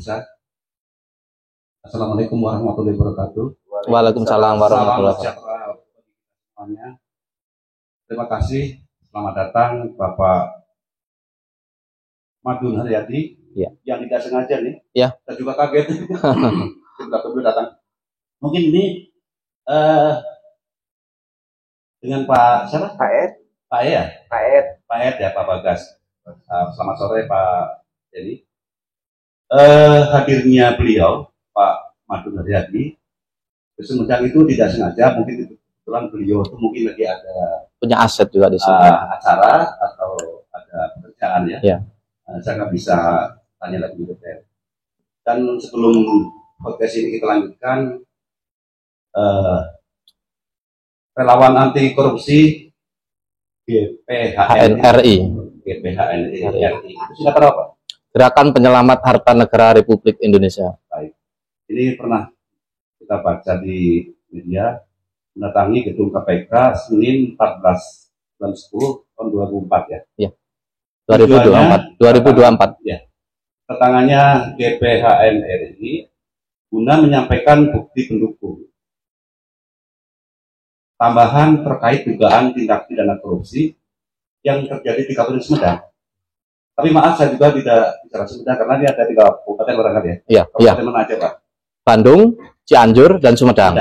Pemirsa, Assalamualaikum warahmatullahi wabarakatuh. Waalaikumsalam warahmatullahi wabarakatuh. Terima kasih, selamat datang Bapak Madun Haryadi, ya, yang tidak sengaja nih, ya. Saya juga kaget, sudah tunggu datang. Mungkin ini dengan Pak siapa? Pak Ed. Pak Ed ya? Pak Ed ya, Pak Bagas. Selamat sore Pak Jadi. Hadirnya beliau, Pak Madun Haryadi, Sumedang itu tidak sengaja, mungkin kebetulan beliau itu mungkin lagi ada punya aset juga di sini, acara atau ada pekerjaan ya. Ya. Saya nggak bisa tanya lagi detail. Dan sebelum podcast ini kita lanjutkan, relawan anti korupsi GPHNRI itu siapa Pak? Gerakan Penyelamat Harta Negara Republik Indonesia. Baik. Ini pernah kita baca di media, mendatangi gedung KPK Senin 14 bulan 10 tahun 2004 ya. Iya. 2024. Ya. Ketangannya GPHNRI guna menyampaikan bukti pendukung. Tambahan terkait dugaan tindak pidana korupsi yang terjadi di Kabupaten Sumedang. Tapi maaf, saya juga tidak bicara Sumedang karena dia ada 3 kabupaten barangkali ya. Iya. Kabupaten mana aja Pak? Bandung, Cianjur, dan Sumedang.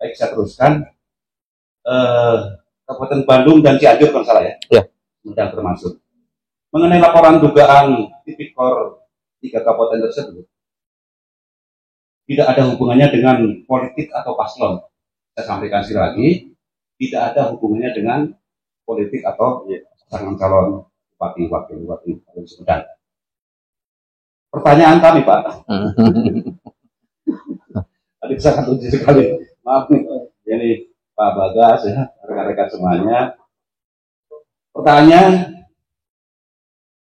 Baik, saya teruskan. Kabupaten Bandung dan Cianjur kalau salah ya. Iya. Sumedang termasuk. Mengenai laporan dugaan tipikor 3 kabupaten tersebut, tidak ada hubungannya dengan politik atau paslon. Saya sampaikan sekali lagi, tidak ada hubungannya dengan politik atau pasangan calon bupati, wakil Sumedang. Pertanyaan kami Pak, tadi sangat uji sekali, maaf nih, ini Pak Bagas ya, rekan-rekan semuanya. Pertanyaan,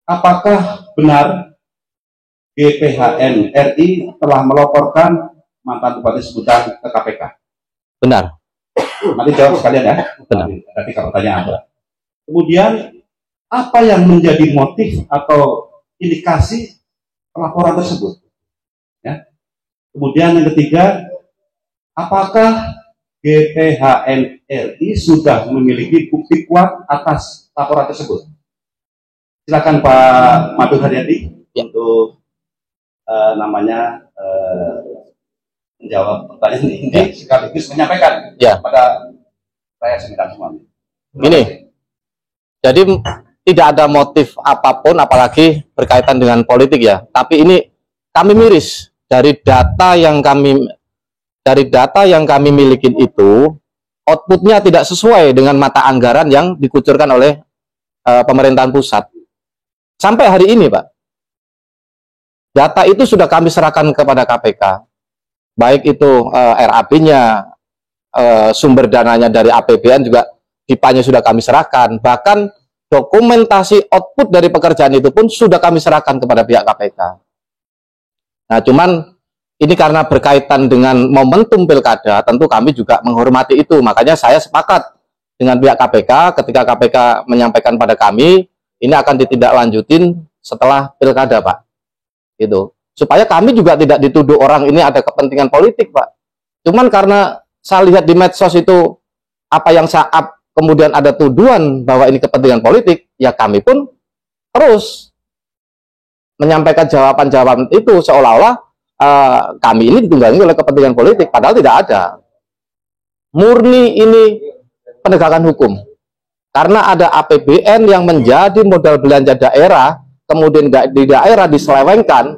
apakah benar GPHNRI telah melaporkan mantan Bupati Sumedang ke KPK? Benar. Nanti jawab sekalian ya. Benar. Ada 3 pertanyaan. Kemudian, apa yang menjadi motif atau indikasi laporan tersebut? Ya. Kemudian yang ketiga, apakah GPHNRI sudah memiliki bukti kuat atas laporan tersebut? Silakan Pak Madun Haryadi ya, untuk menjawab pertanyaan ini ya, sekaligus menyampaikan kepada rakyat Sumedang semuanya. Ini, jadi tidak ada motif apapun, apalagi berkaitan dengan politik ya. Tapi ini kami miris dari data yang kami miliki itu, outputnya tidak sesuai dengan mata anggaran yang dikucurkan oleh pemerintahan pusat. Sampai hari ini Pak, data itu sudah kami serahkan kepada KPK, baik itu RAP-nya, sumber dananya dari APBN juga, DIPA-nya sudah kami serahkan, bahkan dokumentasi output dari pekerjaan itu pun sudah kami serahkan kepada pihak KPK. Nah, cuman ini karena berkaitan dengan momentum pilkada, tentu kami juga menghormati itu. Makanya saya sepakat dengan pihak KPK ketika KPK menyampaikan pada kami, ini akan ditindaklanjutin setelah pilkada, Pak. Gitu. Supaya kami juga tidak dituduh orang ini ada kepentingan politik, Pak. Cuman karena saya lihat di medsos itu apa yang saya up, kemudian ada tuduhan bahwa ini kepentingan politik, ya kami pun terus menyampaikan jawaban-jawaban itu seolah-olah kami ini ditunggangi oleh kepentingan politik, padahal tidak ada. Murni ini penegakan hukum. Karena ada APBN yang menjadi modal belanja daerah, kemudian di daerah diselewengkan,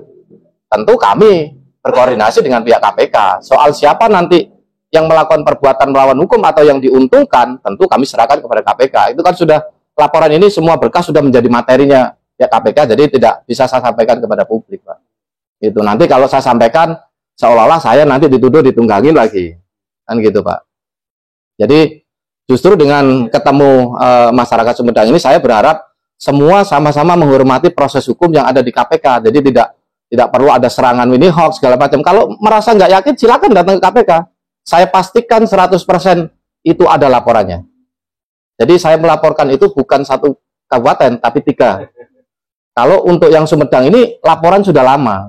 tentu kami berkoordinasi dengan pihak KPK. Soal siapa nanti yang melakukan perbuatan melawan hukum atau yang diuntungkan, tentu kami serahkan kepada KPK. Itu kan sudah, laporan ini semua berkas sudah menjadi materinya ya KPK, jadi tidak bisa saya sampaikan kepada publik, Pak. Itu nanti kalau saya sampaikan seolah-olah saya nanti dituduh ditunggangin lagi, kan gitu, Pak. Jadi justru dengan ketemu masyarakat Sumedang ini, saya berharap semua sama-sama menghormati proses hukum yang ada di KPK. Jadi tidak perlu ada serangan ini hoax segala macam. Kalau merasa nggak yakin, silakan datang ke KPK. Saya pastikan 100% itu ada laporannya. Jadi saya melaporkan itu bukan 1 kabupaten, tapi 3. Kalau untuk yang Sumedang ini laporan sudah lama.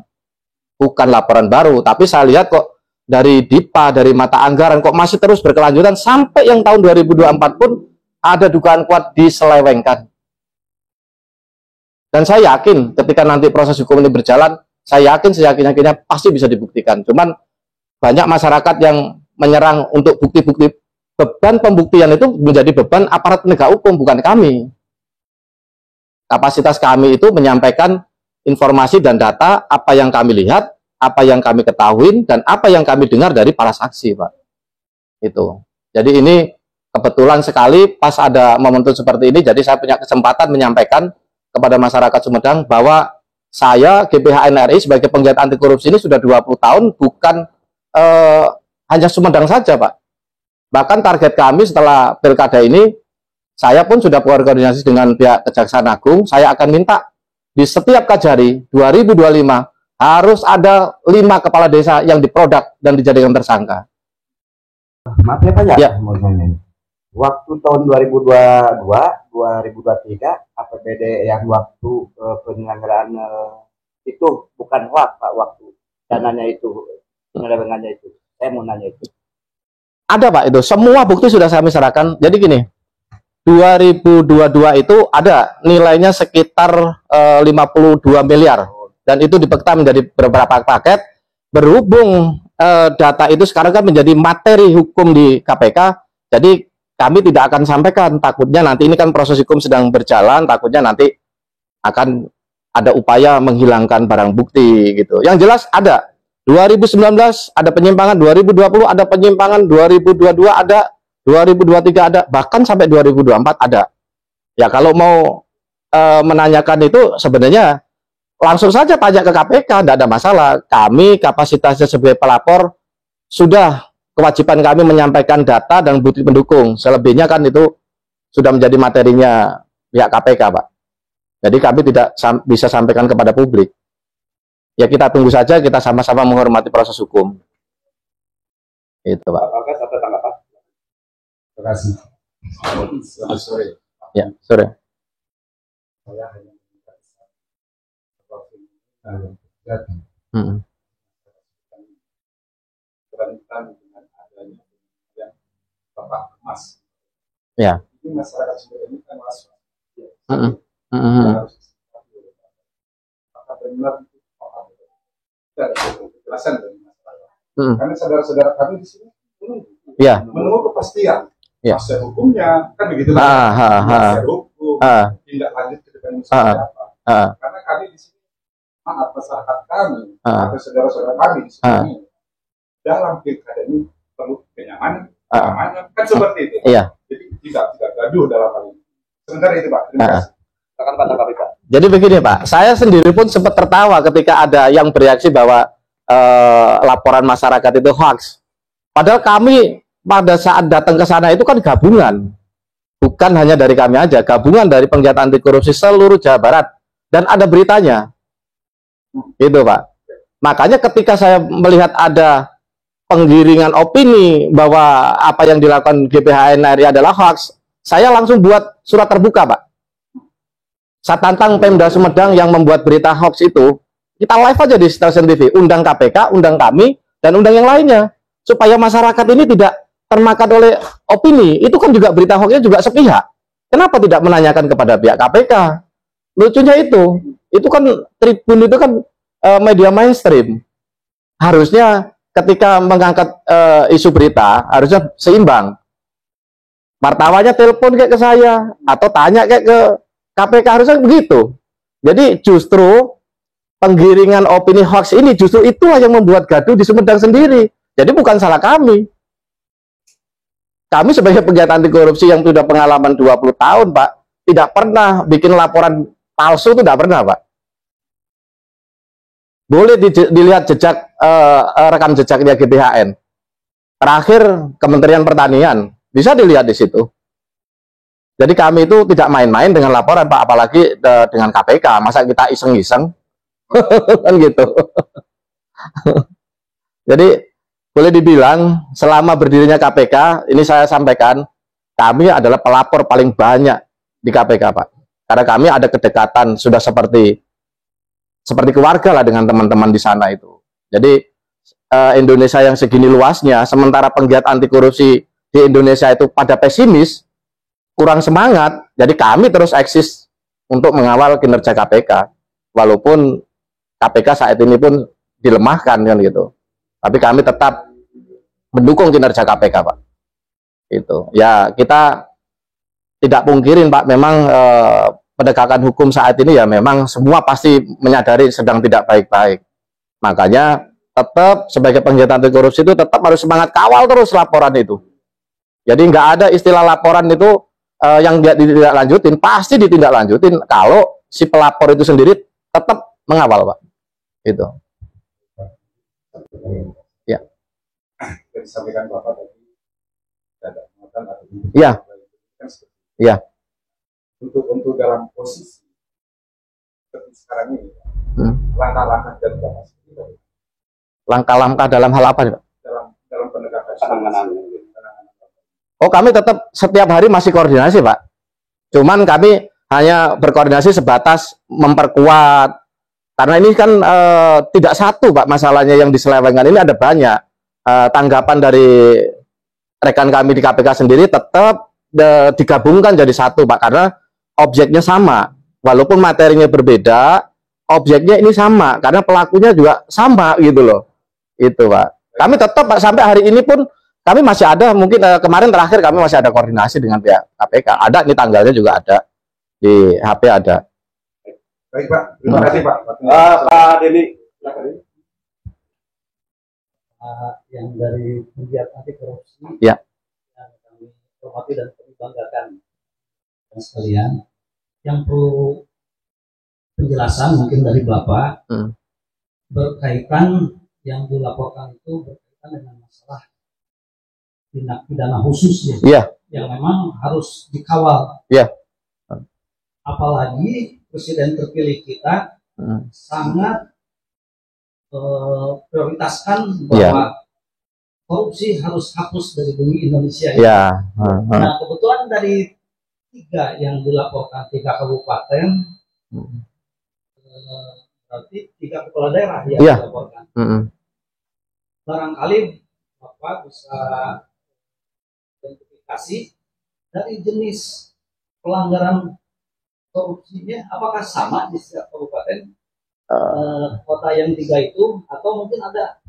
bukan laporan baru, tapi saya lihat kok dari DIPA, dari mata anggaran kok masih terus berkelanjutan sampai yang tahun 2024 pun ada dugaan kuat diselewengkan. Dan saya yakin ketika nanti proses hukum ini berjalan, saya yakin seyakin-yakinnya pasti bisa dibuktikan. Cuman banyak masyarakat yang menyerang untuk bukti-bukti. Beban pembuktian itu menjadi beban aparat penegak hukum, bukan kami. Kapasitas kami itu menyampaikan informasi dan data, apa yang kami lihat, apa yang kami ketahui, dan apa yang kami dengar dari para saksi, Pak. Itu. Jadi ini kebetulan sekali pas ada momentum seperti ini, jadi saya punya kesempatan menyampaikan kepada masyarakat Sumedang bahwa saya, GPHN RI, sebagai penggiat anti korupsi ini sudah 20 tahun, bukan hanya Sumedang saja, Pak. Bahkan target kami setelah pilkada ini, saya pun sudah berkoordinasi dengan pihak Kejaksaan Agung, saya akan minta di setiap Kajari 2025 harus ada 5 kepala desa yang diproduk dan dijadikan tersangka. Maaf ya Pak ya, Ya. mau nanya. Waktu tahun 2022, 2023, APBD yang waktu penyelenggaraan itu bukan hoax Pak, waktu dananya itu, penyelewengannya itu. Saya mau nanya itu. Ada Pak itu, semua bukti sudah saya serahkan. Jadi gini, 2022 itu ada nilainya sekitar 52 miliar. Dan itu dipecah menjadi beberapa paket. Berhubung data itu sekarang kan menjadi materi hukum di KPK, jadi kami tidak akan sampaikan. Takutnya nanti ini kan proses hukum sedang berjalan, takutnya nanti akan ada upaya menghilangkan barang bukti gitu. Yang jelas ada 2019 ada penyimpangan, 2020 ada penyimpangan, 2022 ada, 2023 ada, bahkan sampai 2024 ada. Ya kalau mau menanyakan itu sebenarnya langsung saja tanya ke KPK, tidak ada masalah. Kami kapasitasnya sebagai pelapor sudah kewajiban kami menyampaikan data dan bukti pendukung. Selebihnya kan itu sudah menjadi materinya pihak KPK, Pak. Jadi kami tidak bisa sampaikan kepada publik. Ya kita tunggu saja, kita sama-sama menghormati proses hukum. Itu, Pak. Apakah satu tanggapan? Terima kasih. Selamat sore. Ya, sore. Saya hanya rentan dengan adanya yang Bapak Mas. Ya. Ini masyarakat sebenarnya kan mas. Mm-mm. Apakah benar itu tidak ada kejelasan dari masyarakat? Karena saudara-saudara kami di sini Ya. menunggu kepastian. Ya. Proses hukumnya kan begitu lah. Proses hukum, tindak lanjut ke depan seperti apa? Karena kami di sini, maaf masyarakat kami, atau saudara-saudara kami di sini, dalam pilkada ini perlu kenyamanan, keamanan, kan seperti itu. Iya. Jadi tidak gaduh dalam hal ini. Sementara itu Pak. Terima kasih. Akan tanggapi Pak. Jadi begini Pak, saya sendiri pun sempat tertawa ketika ada yang bereaksi bahwa laporan masyarakat itu hoax. Padahal kami pada saat datang ke sana itu kan gabungan, bukan hanya dari kami aja, gabungan dari penggiat anti korupsi seluruh Jawa Barat, dan ada beritanya, itu Pak. Makanya ketika saya melihat ada penggiringan opini bahwa apa yang dilakukan GPHN RI adalah hoax, saya langsung buat surat terbuka Pak. Saya tantang Pemda Sumedang yang membuat berita hoax itu, kita live aja di stasiun TV, undang KPK, undang kami, dan undang yang lainnya, supaya masyarakat ini tidak termakan oleh opini. Itu kan juga berita hoaxnya juga sepihak. Kenapa tidak menanyakan kepada pihak KPK? Lucunya itu kan Tribun itu kan media mainstream. Harusnya ketika mengangkat isu berita, harusnya seimbang. Martawannya telepon kayak ke saya, atau tanya kayak ke KPK, harusnya begitu. Jadi justru penggiringan opini hoax ini justru itulah yang membuat gaduh di Sumedang sendiri. Jadi bukan salah kami. Kami sebagai penggiat anti korupsi yang sudah pengalaman 20 tahun, Pak, tidak pernah bikin laporan palsu, itu tidak pernah, Pak. Boleh dilihat jejak rekam jejaknya GPHN. Terakhir Kementerian Pertanian, bisa dilihat di situ. Jadi kami itu tidak main-main dengan laporan, Pak, apalagi dengan KPK. Masa kita iseng-iseng? Kan gitu. Jadi boleh dibilang selama berdirinya KPK, ini saya sampaikan, kami adalah pelapor paling banyak di KPK, Pak. Karena kami ada kedekatan, sudah seperti keluarga lah dengan teman-teman di sana itu. Jadi Indonesia yang segini luasnya, sementara penggiat anti korupsi di Indonesia itu pada pesimis, kurang semangat. Jadi kami terus eksis untuk mengawal kinerja KPK, walaupun KPK saat ini pun dilemahkan kan gitu. Tapi kami tetap mendukung kinerja KPK, Pak. Itu. Ya kita tidak pungkirin, Pak, memang penegakan hukum saat ini ya memang semua pasti menyadari sedang tidak baik-baik. Makanya tetap sebagai penggiat anti korupsi itu tetap harus semangat kawal terus laporan itu. Jadi nggak ada istilah laporan itu yang dia ditindaklanjutin, pasti ditindaklanjutin kalau si pelapor itu sendiri tetap mengawal, Pak. Itu. Ya. Disampaikan Bapak tadi ada muatan atau ya. Ya. Untuk dalam posisi seperti sekarang ini, langkah-langkah dari Bapak sendiri. Langkah-langkah dalam hal apa nih, Pak? Dalam penegakan penanganan. Oh, kami tetap setiap hari masih koordinasi, Pak. Cuman kami hanya berkoordinasi sebatas memperkuat. Karena ini kan tidak satu, Pak, masalahnya yang diselewengkan ini ada banyak. Tanggapan dari rekan kami di KPK sendiri tetap digabungkan jadi satu, Pak, karena objeknya sama. Walaupun materinya berbeda, objeknya ini sama, karena pelakunya juga sama gitu loh. Itu, Pak. Kami tetap, Pak, sampai hari ini pun kami masih ada, mungkin kemarin terakhir kami masih ada koordinasi dengan pihak KPK. Ada, ini tanggalnya juga ada. Di HP ada. Baik, Pak. Terima kasih, Pak. Pak Deni. Yang dari penggiat anti korupsi ya, yang kami hormati dan kami banggakan dan sekalian, yang perlu penjelasan mungkin dari Bapak berkaitan yang dilaporkan itu berkaitan dengan masalah tindak pidana khusus ya, yang memang harus dikawal. Ya. Apalagi presiden terpilih kita sangat prioritaskan bahwa korupsi harus hapus dari bumi Indonesia. Ya. Nah, kebetulan dari 3 yang dilaporkan 3 kabupaten, berarti 3 kepala daerah yang dilaporkan. Barangkali Bapak bisa identifikasi dari jenis pelanggaran korupsinya, apakah sama di setiap kabupaten kota yang 3 itu, atau mungkin ada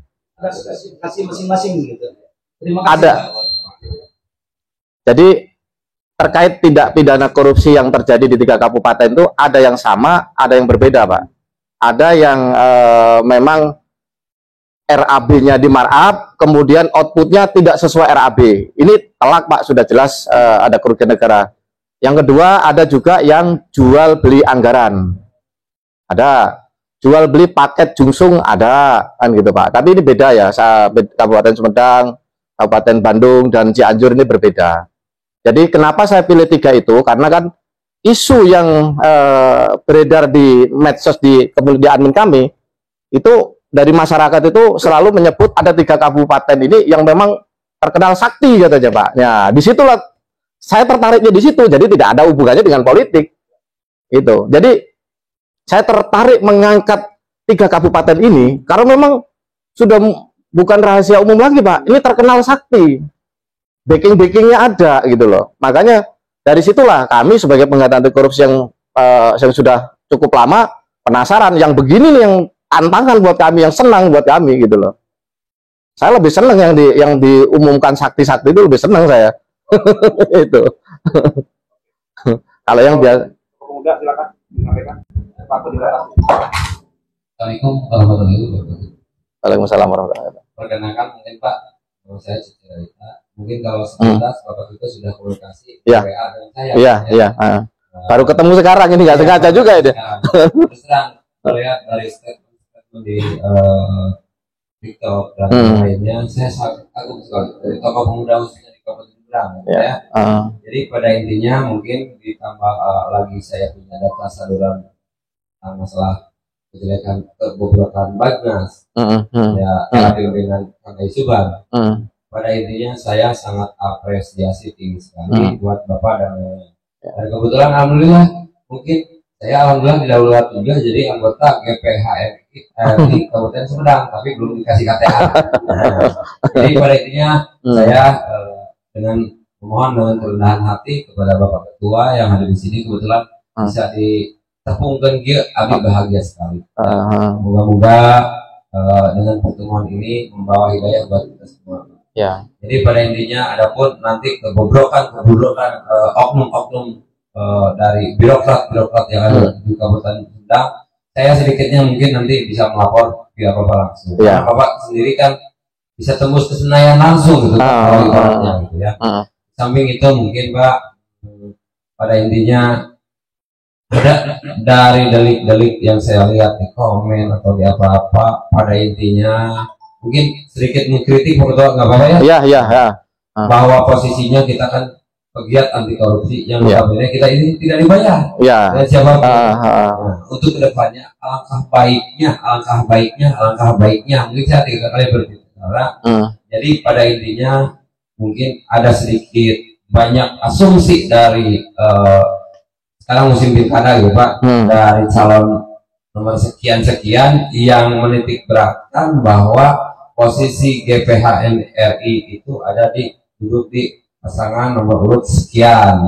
spesifikasi masing-masing gitu. Terima kasih. Ada. Jadi terkait tindak pidana korupsi yang terjadi di 3 kabupaten itu ada yang sama, ada yang berbeda, Pak. Ada yang memang RAB-nya di markup, kemudian outputnya tidak sesuai RAB. Ini telak, Pak, sudah jelas ada kerugian negara. Yang kedua, ada juga yang jual beli anggaran. Ada jual beli paket jungsung, ada kan gitu, Pak. Tapi ini beda ya, Kabupaten Sumedang, Kabupaten Bandung, dan Cianjur ini berbeda. Jadi kenapa saya pilih 3 itu? Karena kan isu yang beredar di medsos di admin kami itu dari masyarakat itu selalu menyebut ada 3 kabupaten ini yang memang terkenal sakti katanya, Pak. Ya, disitulah saya tertariknya di situ. Jadi tidak ada hubungannya dengan politik. Itu. Jadi saya tertarik mengangkat 3 kabupaten ini karena memang sudah bukan rahasia umum lagi, Pak. Ini terkenal sakti. Backing-backingnya ada gitu loh. Makanya dari situlah kami sebagai penggiat anti korupsi yang sudah cukup lama penasaran yang begini nih, yang tantangan buat kami, yang senang buat kami gitu loh. Saya lebih senang yang diumumkan sakti-sakti itu, lebih senang saya. Itu. Kalau yang biasa. Pemuda silakan disampaikan. Assalamualaikum warahmatullahi wabarakatuh. Waalaikumsalam warahmatullahi wabarakatuh. Perkenalkan mungkin Pak, kalau saya cerita, mungkin kalau sekilas Bapak itu sudah komunikasi ya. WA dengan saya. Iya, iya. Baru ketemu sekarang ini, nggak sengaja juga ini. Terus terang, melihat dari statement di TikTok dan lainnya, saya sangat kagum sekali dari tokoh pemuda khususnya di Kabupaten Berang. Ya. Jadi pada intinya mungkin ditambah lagi saya punya data saluran masalah kejelekan kebobrokan Bagnas, ya dengan Kang Isuban. Pada intinya saya sangat apresiasi tinggi sekali buat Bapak dan kebetulan alhamdulillah mungkin saya alhamdulillah didahulukan juga jadi anggota GPHMI di Kabupaten Sumedang, tapi belum dikasih KTA. Jadi pada intinya saya dengan memohon dengan kerendahan hati kepada Bapak Ketua yang ada di sini, kebetulan bisa ditepungkan dia, abi bahagia sekali. Moga-moga dengan pertemuan ini membawa hidayah buat kita semua. Ya. Jadi pada intinya, adapun nanti kebobrokan oknum-oknum dari birokrat yang ada di Kabupaten Sumedang, saya sedikitnya mungkin nanti bisa melapor via Bapak langsung. Karena Bapak sendiri kan bisa tembus ke Senayan langsung gitu, kalau ibaratnya gitu ya. Samping itu mungkin Pak, pada intinya dari delik-delik yang saya lihat di komen atau di apa-apa, pada intinya mungkin sedikit mengkritik nggak apa-apa ya? Iya. Bahwa posisinya kita kan pegiat anti korupsi yang notabene kita ini tidak dibayar. Dan siapapun. Untuk kedepannya alangkah baiknya mungkin saya 3 kali berbicara. Jadi pada intinya mungkin ada sedikit banyak asumsi dari sekarang musim pilkada gitu Pak, dari calon nomor sekian yang menitik beratkan bahwa posisi GPHN RI itu ada duduk di pasangan nomor urut sekian.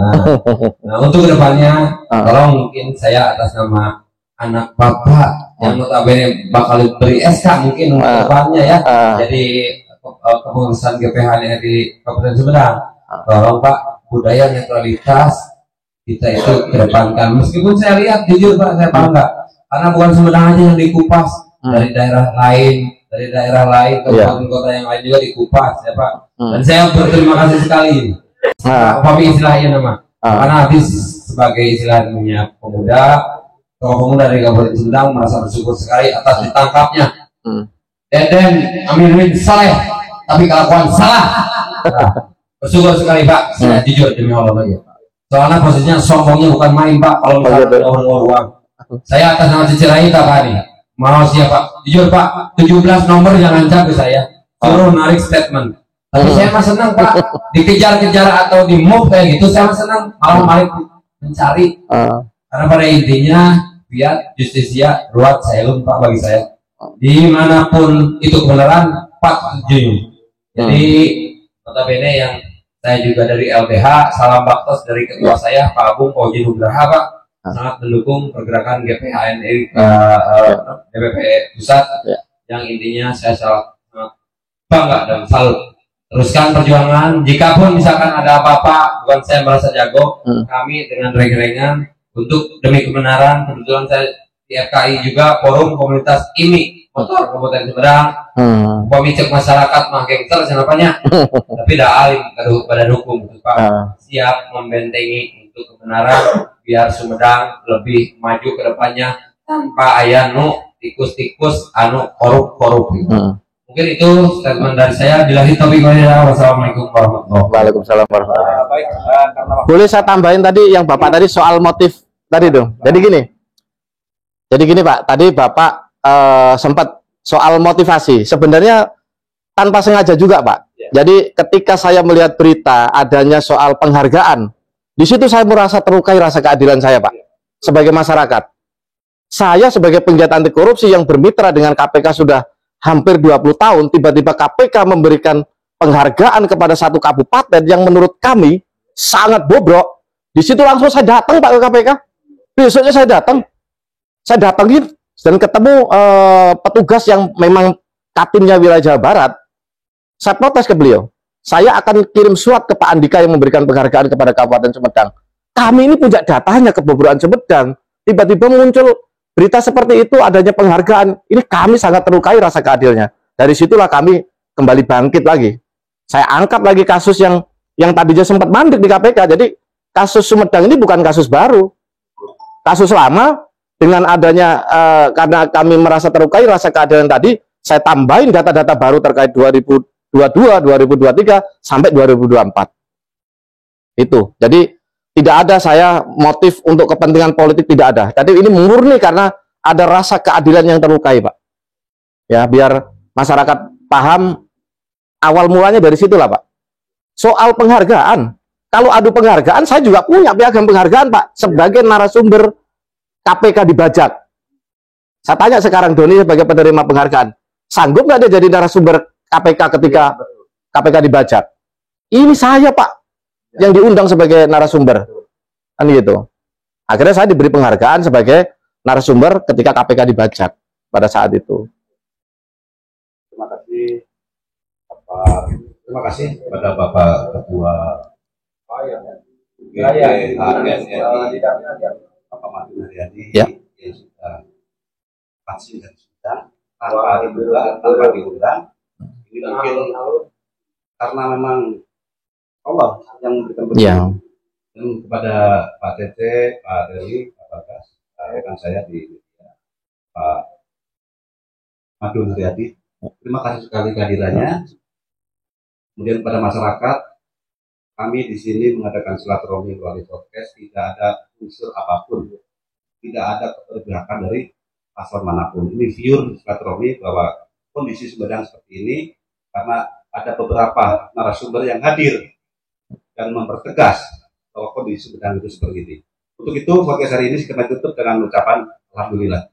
Nah untuk kedepannya, tolong mungkin saya atas nama anak Bapak yang notabene bakal beri SK mungkin untuk kedepannya ya, jadi kepengurusan GPHN RI Kabupaten Sumedang, tolong Pak, budaya netralitas kita itu kedepankan. Meskipun saya lihat jujur Pak, saya bangga karena bukan Sumedang aja yang dikupas, dari daerah lain kabupaten kota yang lain juga dikupas ya Pak. Dan saya berterima kasih sekali apa istilahnya nama, karena habis sebagai istilahnya pemuda dari Kabupaten Sumedang merasa bersyukur sekali atas ditangkapnya Deden Aminuddin Saleh, tapi kelakuan salah. Bersyukur sekali Pak, saya jujur demi Allah ya. Soalnya posisinya sombongnya bukan main Pak, kalau misalnya orang uang. Saya atas nama Cicirai Pak nih, mau siapa? Jujur Pak, 17 nomor yang ngancam ke saya, suruh narik statement. Tapi saya mah senang Pak, dikejar-kejar atau di move kayak gitu, saya mah senang, malah mencari. Karena pada intinya, biar justisia ruat saya Pak bagi saya. Dimanapun itu kebenaran, Pak setuju. Jadi notabene yang saya juga dari LBH, salam baktos dari ketua saya Pak Agung Koji Nugraha Pak, sangat mendukung pergerakan GPHNI DPP pusat, yang intinya saya sangat bangga dan salut. Teruskan perjuangan, jikapun misalkan ada apa-apa, bukan saya merasa jago, kami dengan reng-rengan untuk demi kebenaran. Kebetulan saya di FKI juga, forum komunitas IMI motor Kabupaten Sumedang, pemicek masyarakat mah gangster senapanya, tapi dah alim pada dukung Pak, siap membentengi untuk kebenaran biar Sumedang lebih maju ke depannya tanpa aya tikus-tikus korup gitu. Mungkin itu statement dari saya. Billahi taufiq wal hidayah. Wassalamualaikum warahmatullahi wabarakatuh. Waalaikumsalam. Boleh saya tambahin tadi yang Bapak tadi soal motif tadi dong. Jadi gini Pak, tadi Bapak sempat soal motivasi. Sebenarnya tanpa sengaja juga Pak. Jadi ketika saya melihat berita adanya soal penghargaan, di situ saya merasa terlukai rasa keadilan saya Pak. Sebagai masyarakat, saya sebagai penggiat anti korupsi yang bermitra dengan KPK sudah hampir 20 tahun, tiba-tiba KPK memberikan penghargaan kepada satu kabupaten yang menurut kami sangat bobrok. Di situ langsung saya datang Pak ke KPK. Besoknya saya datangin dan ketemu petugas yang memang Katimnya wilayah Jawa Barat. Saya protes ke beliau. Saya akan kirim surat ke Pak Andika yang memberikan penghargaan kepada Kabupaten Sumedang. Kami ini punya datanya kebobrokan Sumedang. Tiba-tiba muncul berita seperti itu, adanya penghargaan. Ini kami sangat terlukai rasa keadilannya. Dari situlah kami kembali bangkit lagi. Saya angkat lagi kasus yang tadinya sempat mandek di KPK. Jadi kasus Sumedang ini bukan kasus baru. Kasus lama, dengan adanya karena kami merasa terlukai rasa keadilan tadi, saya tambahin data-data baru terkait 2022, 2023 sampai 2024. Itu. Jadi tidak ada saya motif untuk kepentingan politik, tidak ada. Tadi ini murni karena ada rasa keadilan yang terlukai, Pak. Ya, biar masyarakat paham awal mulanya dari situlah, Pak. Soal penghargaan. Kalau adu penghargaan, saya juga punya piagam penghargaan, Pak, sebagai narasumber KPK dibajak. Saya tanya sekarang Doni sebagai penerima penghargaan, sanggup nggak dia jadi narasumber KPK ketika KPK dibajak? Ini saya Pak yang diundang sebagai narasumber, kan gitu. Akhirnya saya diberi penghargaan sebagai narasumber ketika KPK dibajak pada saat itu. Terima kasih kepada Bapak Ketua Bapak Madu Haryadi yang sudah vaksin dan sudah tanpa diundang. Ini mungkin karena memang Allah yang memberikan berkat. Dan kepada Pak Cece, Pak Deli, Pak Bagas, rekan saya di Pak Madu Haryadi, terima kasih sekali kehadirannya. Kemudian pada masyarakat, kami di sini mengadakan silaturahmi melalui podcast, tidak ada unsur apapun, tidak ada keberpihakan dari paslon manapun. Ini pure silaturahmi bahwa kondisi Sumedang seperti ini karena ada beberapa narasumber yang hadir dan mempertegas bahwa kondisi Sumedang itu seperti ini. Untuk itu podcast hari ini kita tutup dengan ucapan alhamdulillah.